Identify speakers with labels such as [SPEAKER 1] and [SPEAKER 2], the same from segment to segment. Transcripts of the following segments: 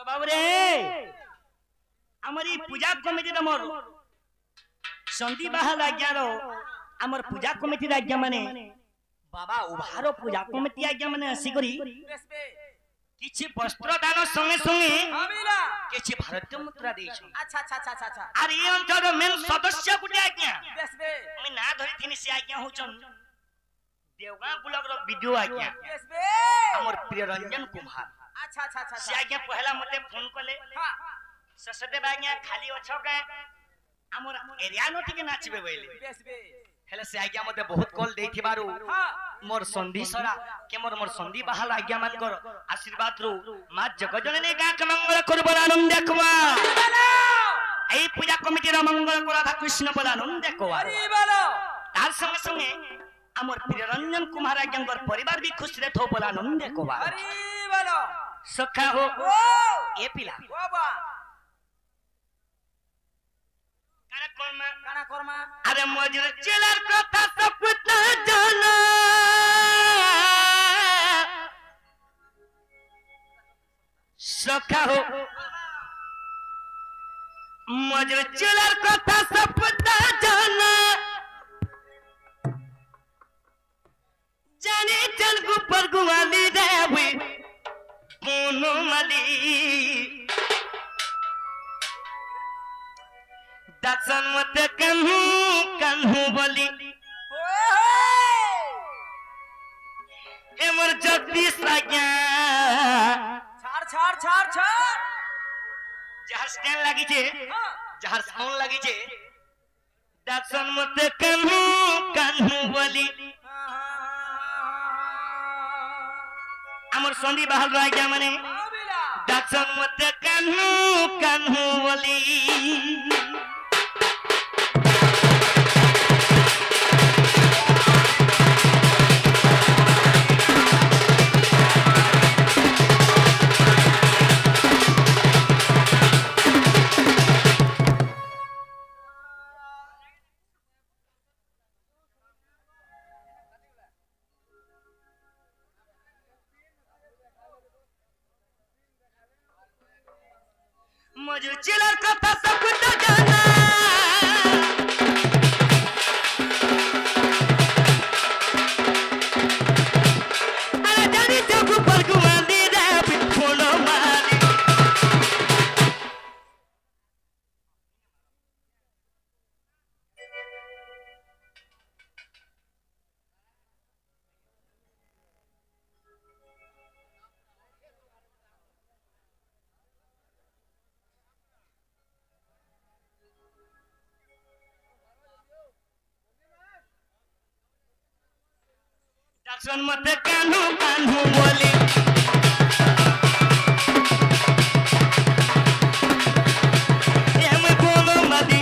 [SPEAKER 1] बाबरे हमारी पूजा कमिटी मोर संदी बाहर आज्ञा रो हमर पूजा कमिटी आज्ञा माने बाबा उभारो पूजा कमिटी आज्ञा माने आसी करी किछि वस्त्र दान संगे संगे किछि भारतीय मुद्रा देछ।
[SPEAKER 2] अच्छा अच्छा अच्छा अच्छा
[SPEAKER 1] अरे ये अंतर मेन सदस्य गुटे आज्ञा मैं ना धरि थिनि से आज्ञा होचन देवगा ब्लॉक रो वीडियो आज्ञा हमर प्रिय रंजन कुमार।
[SPEAKER 2] अच्छा अच्छा अच्छा
[SPEAKER 1] से आज्ञा पहला मते फोन कले हां ससदे आज्ञा खाली अछ के हमर एरिया नो टिके नाचबे बइले हेले से आज्ञा मते बहुत कॉल देथि बारू मोर संधि सरा के मोर संधि बहाल आज्ञा मान कर आशीर्वाद रो मा जगजननी गा के मंगल करबो आनंद देखवा एई पूजा कमिटी रो मंगल को राधा कृष्ण पर आनंद देखवा
[SPEAKER 2] अरे बोलो
[SPEAKER 1] तार संगे संगे हमर प्रिय रंजन कुमार आज्ञांगर परिवार भी खुश रे थो पर आनंद देखवा
[SPEAKER 2] अरे बोलो
[SPEAKER 1] सखा हो ए पिला
[SPEAKER 2] बाबा
[SPEAKER 1] काना कर्मा अरे मजूर चिलर कथा सब कुछ जाना सखा हो मजूर चिलर कथा सब कुछ जाना जाने चल गुपर गुवाली देवी कोनो मली दर्शन मत कन्हू बोली एमर जगदीश आज्ञा
[SPEAKER 2] छाड़ छाड़ छाड़ छाड़
[SPEAKER 1] जहर स्टैंड लगी छे जहर साउंड लगी छे दर्शन मत कन्हू बोली हमर संदी बहाल आज्ञा माने दर्शन मत कन्हू बोली मुझे चिलर कथा सब कुछ जाना अरे जानी जब पर गुवाली रे बिठोलो माली दर्शन मत कान्हू बोली एम कोनो मली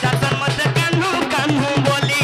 [SPEAKER 1] दर्शन मत कान्हू बोली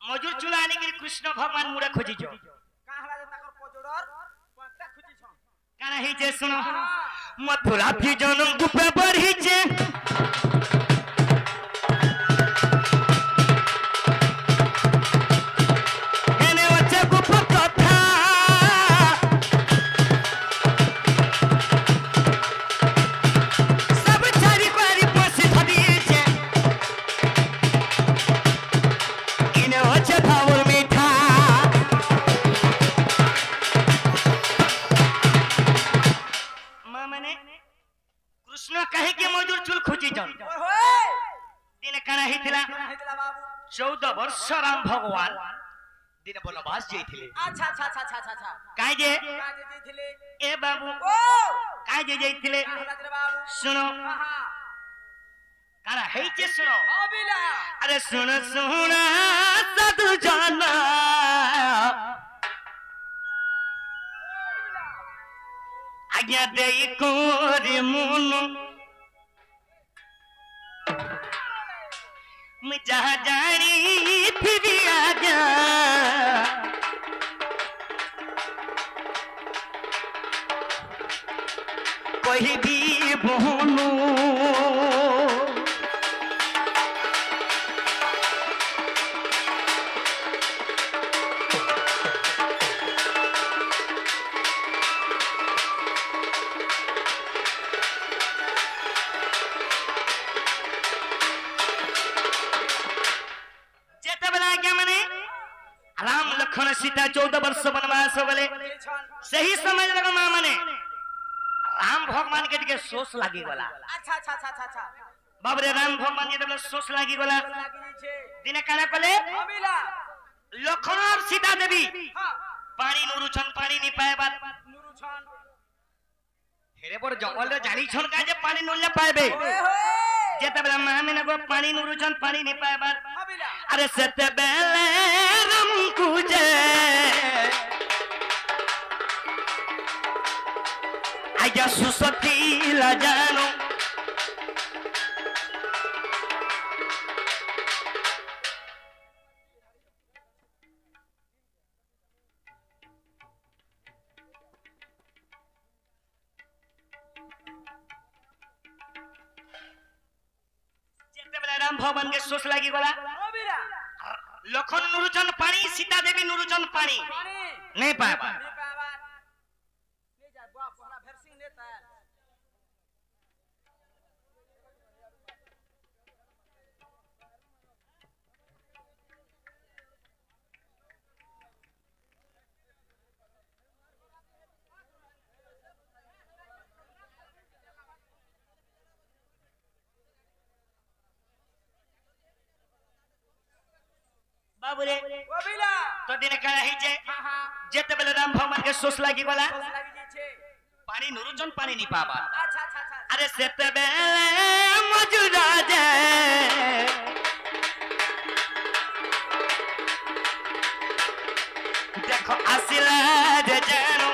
[SPEAKER 1] मजूर चूल्हा आने के कृष्ण भगवान मुड़ा खोजी जो
[SPEAKER 2] काहला जे ताकर पजोडर पंटा खुजी छ
[SPEAKER 1] काना ही जे सुनो मथुरा भी जन्म गुपे बढ़ी जे एने वचे गुप कथा सब चारी क्वारी पसी धदी जे इने वचे भावल मीठा माने कृष्ण कहे के मजूर चूल खोजी जन 14 वर्ष राम भगवान दिन वनवास जाइथिले।
[SPEAKER 2] अच्छा अच्छा अच्छा अच्छा अच्छा
[SPEAKER 1] काहे जे
[SPEAKER 2] काजे जइथिले
[SPEAKER 1] ए बाबू
[SPEAKER 2] ओ
[SPEAKER 1] काहे जे जाइथिले
[SPEAKER 2] कहला रे बाबू
[SPEAKER 1] सुनो
[SPEAKER 2] हां
[SPEAKER 1] कारा हेचे सुनो
[SPEAKER 2] अबिला
[SPEAKER 1] अरे सुन सुन साधु जाना आज्ञा देई कोरी मुनु मैं जहाँ जानी फिर आजा कोई भी बोलू राम लखन सीता 14 वर्ष वनवास गले सही समय लगा मां मने राम भगवान के दिके सोच लागी गला।
[SPEAKER 2] अच्छा अच्छा अच्छा अच्छा
[SPEAKER 1] बाबरे राम भगवान के दिके सोच लागी गला दिने काना कले
[SPEAKER 2] अबिला
[SPEAKER 1] लखन और सीता देवी
[SPEAKER 2] हां
[SPEAKER 1] पानी नुरुछन पानी नि पाए बात
[SPEAKER 2] नुरुछन
[SPEAKER 1] हेरे पर जंगल रे जानी छन का जे पानी नुल्ले पाएबे जेते बेला मां में गो पानी नुरुछन पानी नि पाए बात
[SPEAKER 2] अबिला
[SPEAKER 1] अरे सते बेले राम कुजे आया सुसती ला जानो राम भगवान के सोच लागी गला
[SPEAKER 2] अबिला
[SPEAKER 1] लखन नुरुचन पानी सीता देवी नुरुचन पानी
[SPEAKER 2] पानी
[SPEAKER 1] नहीं पाए
[SPEAKER 2] नहीं पावा ले जा बाप हमरा भरसिंह नेता
[SPEAKER 1] बाबूरे
[SPEAKER 2] अबिला
[SPEAKER 1] तो दिन का रही जे
[SPEAKER 2] हां हां
[SPEAKER 1] जेते बेले राम भगवान के सोच लागी गला
[SPEAKER 2] सोच लागी जी छे
[SPEAKER 1] पानी नुरुचन पानी नहीं पाबा
[SPEAKER 2] अच्छा अच्छा अच्छा
[SPEAKER 1] अरे सेते बेले मौजूदा जे देखो आसिला जे जानो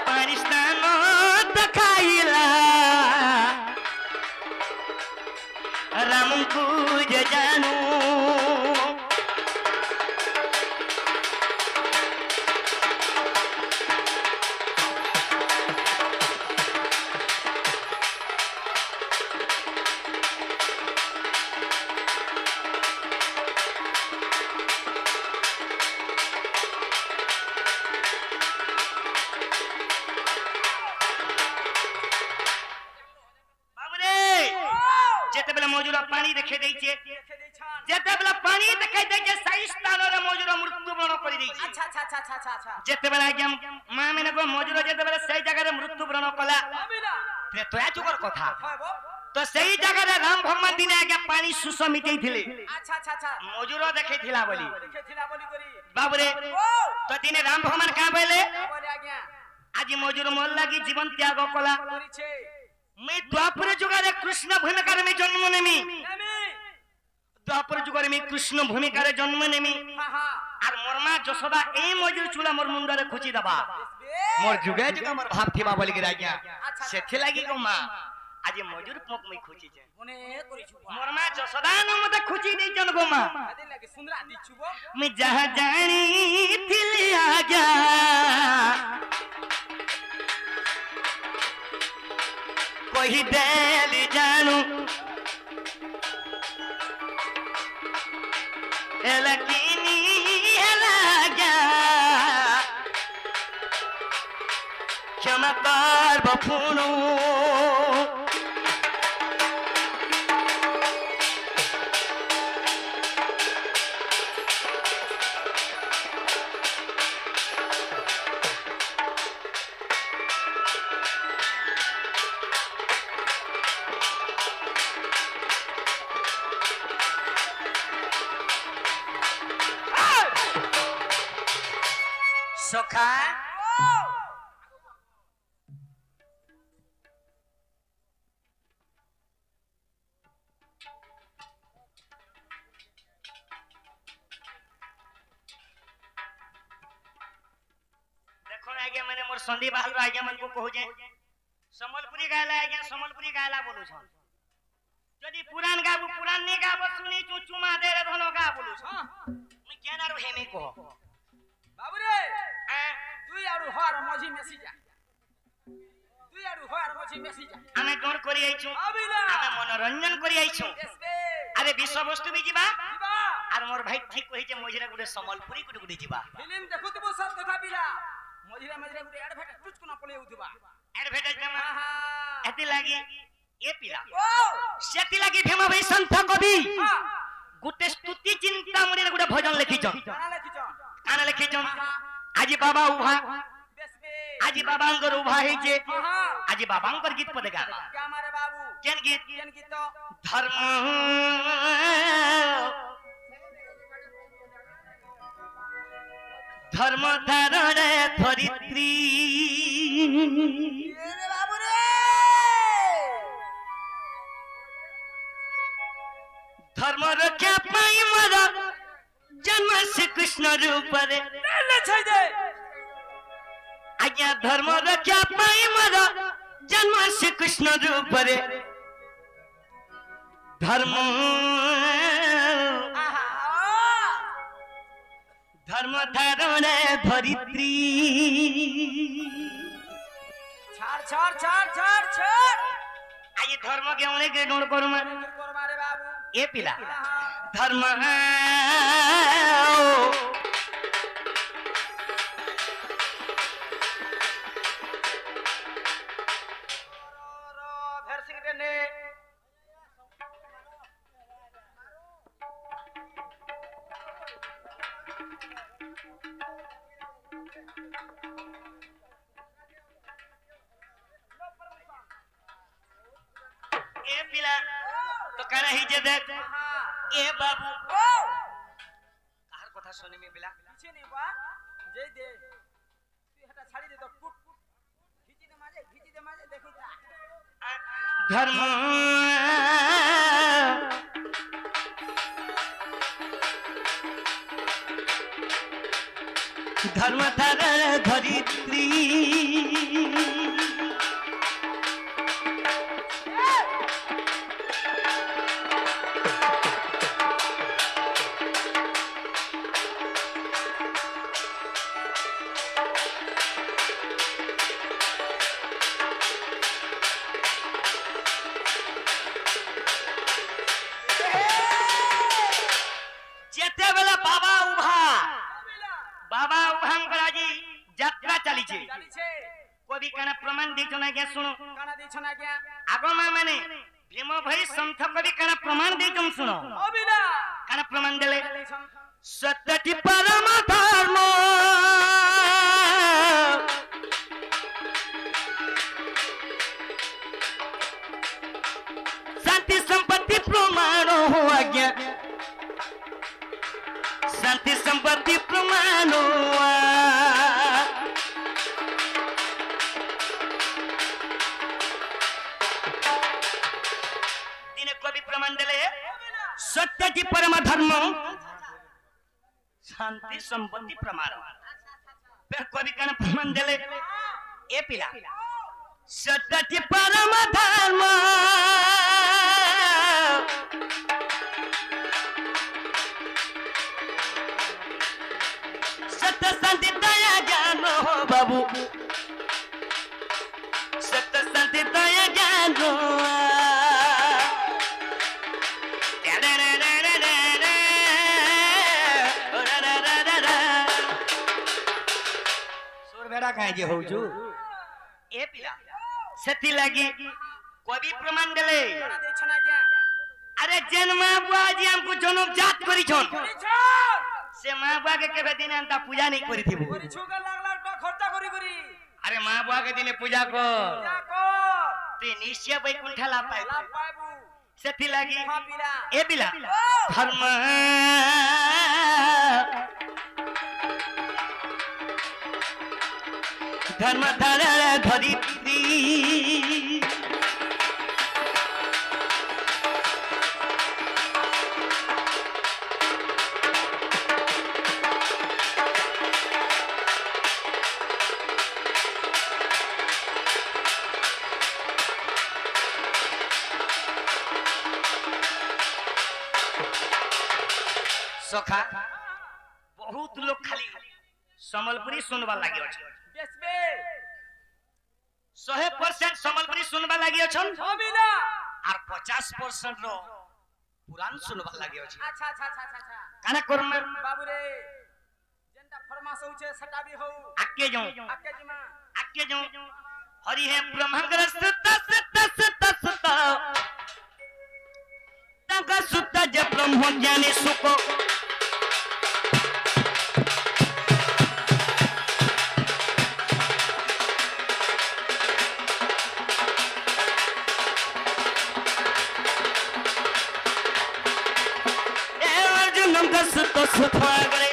[SPEAKER 1] पानी स्नानो तखाइला राम कुज जानो जेते बेला मौजूदा पानी देखे दै छे
[SPEAKER 2] देखे दे छान
[SPEAKER 1] जेते बेला पानी देखे दै छे सही स्थान रे मौजूदा मृत्यु वरण करि दै छे
[SPEAKER 2] अच्छा अच्छा अच्छा अच्छा अच्छा
[SPEAKER 1] जेते बेला एकदम मां मेने को मौजूदा जेते बेला सही जगह रे मृत्यु वरण कला
[SPEAKER 2] अबिला
[SPEAKER 1] ते तोया जुगर कथा
[SPEAKER 2] खाबो
[SPEAKER 1] तो सही जगह रे राम भगवान दिने आगे पानी सुसमितै थिले
[SPEAKER 2] अच्छा अच्छा अच्छा
[SPEAKER 1] मौजूदा देखे थिला बोली
[SPEAKER 2] देखे थिला बोली करी
[SPEAKER 1] बाबूरे
[SPEAKER 2] ओ
[SPEAKER 1] तो दिने राम भगवान का बोले
[SPEAKER 2] बोले आज्ञा
[SPEAKER 1] आज मौजूद मोल लागी जीवन त्याग कला
[SPEAKER 2] करी छे
[SPEAKER 1] मैं द्वापर जुगारे कृष्ण भूमिका रे जन्म नेमी
[SPEAKER 2] नेमी
[SPEAKER 1] द्वापर जुगारे मैं कृष्ण भूमिका रे जन्म नेमी
[SPEAKER 2] हां हां
[SPEAKER 1] আর মোর মা যশোদা এই মজুর চুলা মোর মুন্ডরে খুচি দবা মোর যুগে যুগে মোর ভাব থিবা বলি গিরা আজ্ঞা সেথি লাগি গো মা আজি মজুর পক মই খুচি যে
[SPEAKER 2] মনে করিছু
[SPEAKER 1] মোর মা যশোদা ন মতে খুচি দেই জন গো মা
[SPEAKER 2] আদে লাগে সুন্দরা দিছুবো
[SPEAKER 1] মই যাহা জানি থিলি আজ্ঞা কহি দেলি জানু এলাকিনি এলাগা ক্ষমা করব পুনু सोखा देखो आगे मैंने मोर संदीप बाहर आगे मन को कहू जे समलपुरी गायला आगे समलपुरी गायला बोलू छन जदी पुरान गाबू पुरान नहीं गाबो सुनी चुचुमा दे रे धनो गा बोलू छन मैं केना रो हेमे को
[SPEAKER 2] बाबू रे তুই আরু হর মজি মেসি যা তুই আরু হর মজি মেসি যা
[SPEAKER 1] আমি কোন করি আইছু আমি মনোরঞ্জন করি আইছু আরে বিষয়বস্তু বি জিবা আর মোর ভাই ঠিক কই যে মজিরা গুডে সমলপুরি গুডে গুডে জিবা
[SPEAKER 2] ফিল্ম দেখুতবো সব কথা বিলা মজিরা মজিরা গুডে এডভার্টাইজ টুচকনা পলে উঠবা
[SPEAKER 1] एडवर्टाइज में एती लागी ए पिला सेती लागी भीमा भाई संत कवि गुटे स्तुति चिंता मने गुटे भजन लिखि छन काना लिखि छन आजी बाबा उभा आजी बाबांकर उभा हे जे आजी बाबांकर गीत पद गाबा
[SPEAKER 2] क्या मारे बाबू
[SPEAKER 1] केन गीत
[SPEAKER 2] तो
[SPEAKER 1] धर्म धर्म धारण धरित्री
[SPEAKER 2] रे बाबू रे
[SPEAKER 1] धर्म रक्षा पाई मरा जन्म श्री कृष्ण रूप रे
[SPEAKER 2] ले छै दे
[SPEAKER 1] आज्ञा धर्म रक्षा पाई मरा जन्म श्री कृष्ण रूप रे धर्म धर्म धारण धरित्री
[SPEAKER 2] छाड़ छाड़ छाड़ छाड़ छाड़
[SPEAKER 1] आइए धर्म के उन्हें के गुण करू मैं
[SPEAKER 2] कर मारे बाबू
[SPEAKER 1] ए पिला धर्म
[SPEAKER 2] भेर सिंह ने
[SPEAKER 1] ए पिला तो कहना ही जे देख ए बाबू कार কথা শুনি মে পিলা
[SPEAKER 2] पीछे नहीं बा जय दे तू हटा छाड़ी दे तो कुट खींची दे माजे देखो
[SPEAKER 1] धर्म धर्म धारण धरित्री बाबा उभांकराजी यात्रा चली छे कोबी काना प्रमाण देछो ना क्या सुनो
[SPEAKER 2] काना देछो ना क्या
[SPEAKER 1] आगो मा माने भीम भाई संत कवि काना प्रमाण देछो सुनो
[SPEAKER 2] अबिला
[SPEAKER 1] काना प्रमाण देले सत्यति परम धर्म शांति संपत्ति प्रमाण हो आज्ञा शांति संपत्ति प्रमाण दिन कवि प्रमाण दिले सत्य की परम धर्म शांति संपत्ति प्रमाण फिर कवि का प्रमाण दिले ए पिला सत्य की परम धर्म सत्य शांति दया ज्ञान हो बाबू सत्य शांति दया ज्ञान हो सोर बेड़ा कहे जे हो जू ए पिला सती लगी कवि प्रमाण देले
[SPEAKER 2] काना देछो ना क्या
[SPEAKER 1] अरे जन्म बुआजी हमको जनम जात करी छन से मां बुआ के केबे दिन अंता पूजा नहीं करी थी
[SPEAKER 2] करी छुगा लाख लाख टका खर्चा करी करी
[SPEAKER 1] अरे मां बुआ के दिन पूजा को
[SPEAKER 2] क्या कर
[SPEAKER 1] ते निश्चय बैकुंठ ला पाए
[SPEAKER 2] ला पाबू
[SPEAKER 1] सती लगी
[SPEAKER 2] हां पिला
[SPEAKER 1] ए बिला धर्म धर्म धारा धरित्री सखा बहुत लोग खाली संबलपुरी सुनवा लगी अछि
[SPEAKER 2] बेसबे
[SPEAKER 1] 100% संबलपुरी सुनवा लगी अछन
[SPEAKER 2] छबिना
[SPEAKER 1] और 50% रो पुराण सुनवा लगी अछि
[SPEAKER 2] अच्छा अच्छा अच्छा अच्छा
[SPEAKER 1] काना करम
[SPEAKER 2] बाबू रे जेंटा फरमास होचे सटा भी हो
[SPEAKER 1] आके जाऊं
[SPEAKER 2] आके जिमा
[SPEAKER 1] हरि है ब्रह्मंगर सुत तंका सुत ज ब्रह्म ज्ञानी सुको सुत सुत गरे